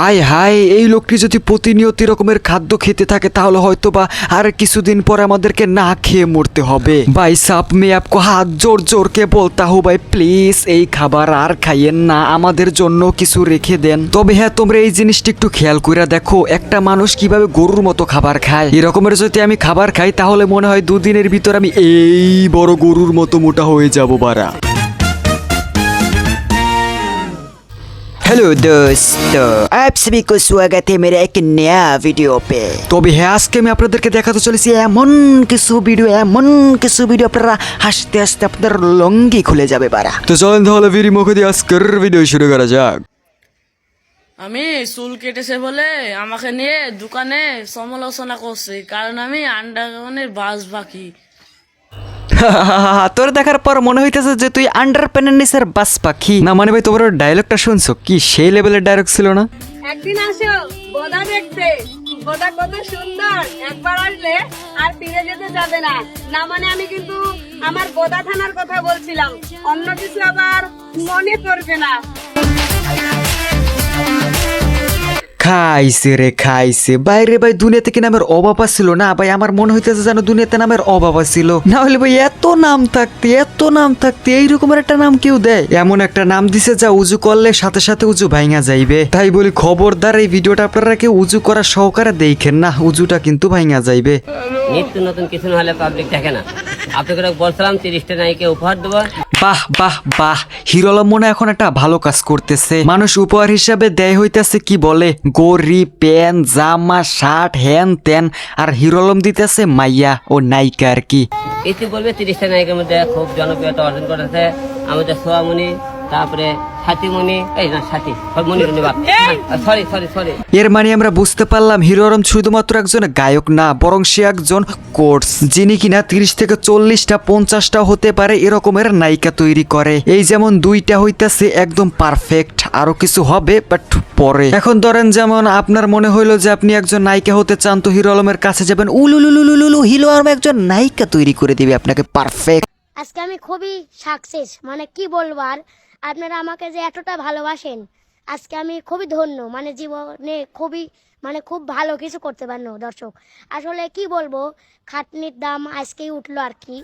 আয় হায়, এই লোকটি যদি প্রতিনিয়ত রকমের খাদ্য খেতে থাকে তাহলে হয়তো বা আর কিছুদিন পর আমাদেরকে না খেয়ে মরতে হবে। ভাই সাপ মে আপকো হাত জোর জোর কে বলতা হো ভাই, প্লিজ এই খাবার আর খাইয়েন না, আমাদের জন্য কিছু রেখে দেন। তবে হ্যাঁ, তোমরা এই জিনিসটা একটু খেয়াল করে দেখো, একটা মানুষ কিভাবে গরুর মতো খাবার খায়। এরকমের যদি আমি খাবার খাই তাহলে মনে হয় দুদিনের ভিতর আমি এই বড় গরুর মতো মোটা হয়ে যাব বারা। हेलो दोस्तों, आप सभी को स्वागत है मेरे एक नया वीडियो पे। তবে হ্যাঁ, আজকে আমি আপনাদেরকে দেখাতে চলেছি এমন কিছু ভিডিও আপনারা হাসতে হাসতে আপনাদের লঙ্গি খুলে যাবে বারা। তো চলেন তাহলে ভিডিও মুখে দিয়ে আজকের ভিডিও শুরু করা যাক। আমি চুল কেটেছে বলে আমাকে নিয়ে দোকানে সমালোচনা করছে, কারণ আমি আন্ডারগ্রাউন্ডের বাস বাকি। তোর দেখার পর মনে হইতেছে যে তুই আন্ডার প্যানেন্ডিসের বাস পাখি না। মানে ভাই, তোমার ডায়লগটা শুনছো কি সেই লেভেলের ডায়লগ ছিল না? একদিন আসো বোদা দেখতে, বোদা কত সুন্দর, একবার আসলে আর ফিরে যেতে যাবে না। না মানে আমি কিন্তু আমার বোদা থানার কথা বলছিলাম, অন্য কিছু আবার মনে করবে না। খাইছে রে খাইছে। বাইরে ভাই, দুনিয়াতে কি নামের অভাব ছিল না ভাই? আমার মনে হইতেছে যেন দুনিয়াতে নামের অভাব ছিল। না হলে ভাই এত নাম থাকতে এইরকমের একটা নাম কেউ দেয়? এমন একটা নাম দিছে যা উজু করলে সাথে সাথে উজু ভাঙা যাইবে। তাই বলি খবরদার, এই ভিডিওটা আপনারা কেউ উজু করা সহকারে দেখেন না, উজুটা কিন্তু ভাঙা যাইবে। নিত্য নতুন কিছু না হলে পাবলিক দেখে না। আপনাকে বলছিলাম 30টা নায়িকা উপহার দেবো। বাহ বাহ বাহ, হিরো আলম মনে এখন একটা ভালো কাজ করতেছে। মানুষ উপহার হিসাবে দেয় হইতেছে কি বলে, গড়ি, প্যান, জামা, শার্ট, হ্যান ত্যান, আর হিরো আলম দিতেছে মাইয়া ও নায়িকা আর কি। এতে বলবে 30টা নায়িকার মধ্যে খুব জনপ্রিয়তা অর্জন করেছে আমাদের সোয়ামণি, তারপরে সাথীমণি, এই না সাথী মণি, সরি। এর মানে আমরা বুঝতে পারলাম হিরো আলম শুধুমাত্র একজন গায়ক না, বরং সে একজন কোর্স, যিনি কিনা 30 থেকে 40টা 50টা হতে পারে এরকমের নায়িকা তৈরি করে। এই যেমন 2টা হইতাছে একদম পারফেক্ট, আরো কিছু হবে বাট পরে। এখন ধরেন যেমন আপনার মনে হইলো যে আপনি একজন নায়িকা হতে চান, তো হিরো আলমের কাছে যাবেন, উলুলুলুলুলু, হিরো আলম একজন নায়িকা তৈরি করে দিবে আপনাকে পারফেক্ট। আজকে আমি খুবই সাকসেস, মানে কি বলবো আর, আপনারা আমাকে যে এতটা ভালোবাসেন, আজকে আমি খুবই ধন্য, মানে জীবনে খুব ভালো কিছু করতে পারলো দর্শক। আসলে কি বলবো, খাটনির দাম আজকেই উঠলো আর কি।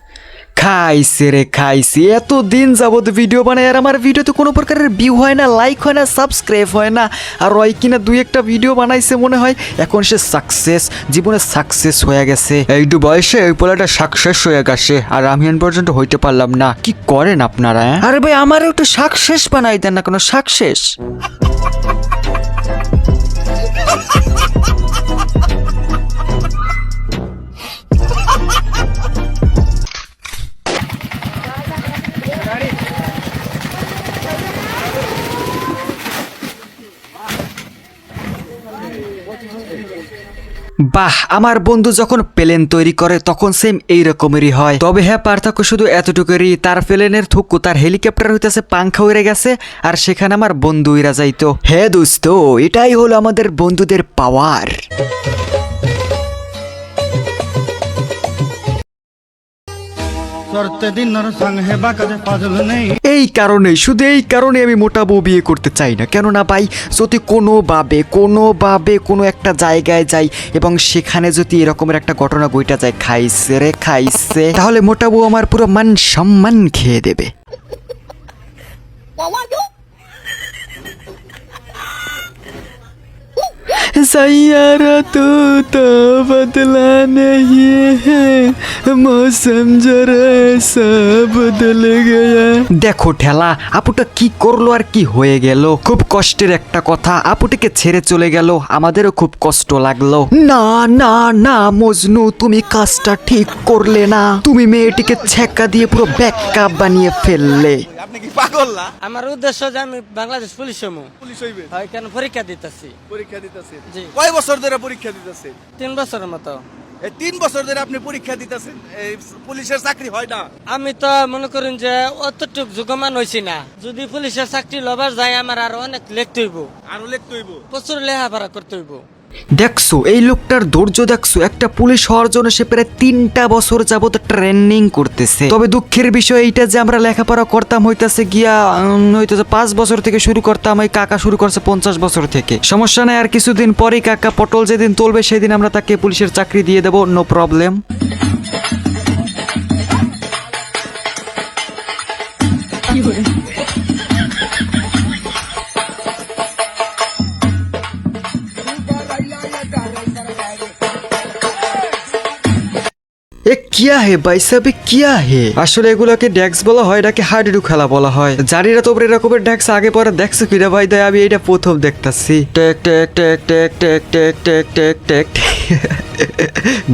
খাইছে রে খাইছে, এতদিন যাবত ভিডিও বানায় আর আমার ভিডিওতে কোনো প্রকারের ভিউ হয় না, লাইক হয় না, সাবস্ক্রাইব হয় না। আর ওই কিনা 2-1টা ভিডিও বানাইছে মনে হয়, এখন সে সাকসেস, জীবনে সাকসেস হয়ে গেছে। এইটু বয়সে ওই পোলাটা সাকসেস হয়ে গেছে, আর আমি এখন পর্যন্ত হইতে পারলাম না। কি করেন আপনারা? আরে ভাই, আমারও একটু সাকসেস বানাই দেন না, কোনো সাকসেস। বাহ, আমার বন্ধু যখন প্লেন তৈরি করে তখন সেম এই রকমেরই হয়। তবে হ্যাঁ, পার্থক্য শুধু এতটুকুরই, তার প্লেনের থুকু তার হেলিকপ্টার হইতেছে পাংখা উড়ে গেছে, আর সেখানে আমার বন্ধু উড়া যাইতো। হ্যাঁ দোস্ত, এটাই হলো আমাদের বন্ধুদের পাওয়ার। এই কারণে, শুধু এই কারণে আমি মোটা বউ বিয়ে করতে চাই না। কেননা ভাই, যদি কোনোভাবে কোনো একটা জায়গায় যাই এবং সেখানে যদি এরকমের একটা ঘটনা ঘটা যায়, খাইছে রে খাইছে, তাহলে মোটা বউ আমার পুরো মান সম্মান খেয়ে দেবে। सैयारा तो बदला नहीं है, मौसम जरा सा बदल गया। দেখো ঠেলা, আপুটা কি করলো আর কি হয়ে গেল। খুব কষ্টের একটা কথা, আপুটিকে ছেড়ে চলে গেল, আমাদেরও খুব কষ্ট লাগলো। না না না মজনু, তুমি কাজটা ঠিক করলে না, তুমি মেয়েটিকে ছেঁকা দিয়ে পুরো ব্যাকআপ বানিয়ে ফেললে। আপনি কি পাগল না? আমার উদ্দেশ্য যে আমি বাংলাদেশ পুলিশ হবো। পুলিশ হইবে? হয় কেন, পরীক্ষা দিতেছি। পরীক্ষা দিতেছেন? জি। কয় বছর ধরে পরীক্ষা দিতেছেন? 3 বছরের মতো। এই 3 বছর ধরে আপনি পরীক্ষা দিতেছেন, এই পুলিশের চাকরি হয় না? আমি তো মনে করেন যে অতটুক যোগ্যমান হয়েছি না। যদি পুলিশের চাকরি লবার যায়, আমার আরো অনেক লিখতে হইব, আরো লিখতে হইব। প্রচুর লেখাপড়া করতে হইব। দেখছো এই লোকটার ধৈর্য দেখছো, একটা পুলিশ হওয়ার জন্য সে প্রায় 3টা বছর যাবত ট্রেনিং করতেছে। তবে দুঃখের বিষয় এইটা যে আমরা লেখাপড়া করতাম হইতাছে গিয়া হইতাছে 5 বছর থেকে শুরু করতাম, এই কাকা শুরু করছে 50 বছর থেকে। সমস্যা নাই, আর কিছুদিন পরেই কাকা পটল যেদিন তুলবে সেদিন আমরা তাকে পুলিশের চাকরি দিয়ে দেবো, নো প্রবলেম। এ কিয়া হে ভাই সাহেব, কিয়া হে? আসলে এগুলোকে ড্যাক্স বলা হয়, এটাকে হাডুডু খেলা বলা হয়। জানিনা তোমরা এরকমের ড্যাক্স আগে পরে দেখছো কিনা ভাই, তাই আমি এটা প্রথম দেখতাছি। Take take take take take take take take take.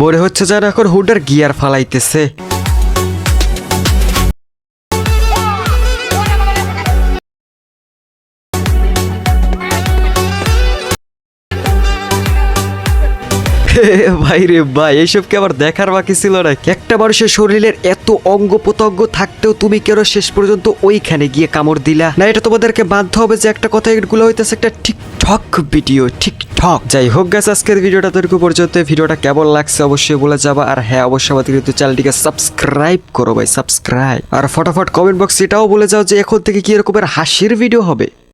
মনে হচ্ছে যেন এখন হুডার গিয়ার ফালাইতেছে। ভাই রে ভাই, এইসব কি আবার দেখার বাকি ছিল না? একটা মানুষের শরীরের এত অঙ্গ প্রত্যঙ্গ থাকতেও তুমি কেন শেষ পর্যন্ত ওইখানে গিয়ে কামড় দিলা? না, এটা তোমাদেরকে বাধ্য হবে যে একটা কথা, এগুলো হইতেছে একটা টিকটক ভিডিও, টিকটক। যাই হোক গাছ, আজকের ভিডিওটা তৈরি পর্যন্ত। ভিডিওটা কেমন লাগছে অবশ্যই বলে যাবা, আর হ্যাঁ অবশ্যই আমাদের কিন্তু চ্যানেলটিকে সাবস্ক্রাইব করো ভাই, সাবস্ক্রাইব। আর ফটাফট কমেন্ট বক্সে এটাও বলে যাও যে এখন থেকে কি এরকমের হাসির ভিডিও হবে।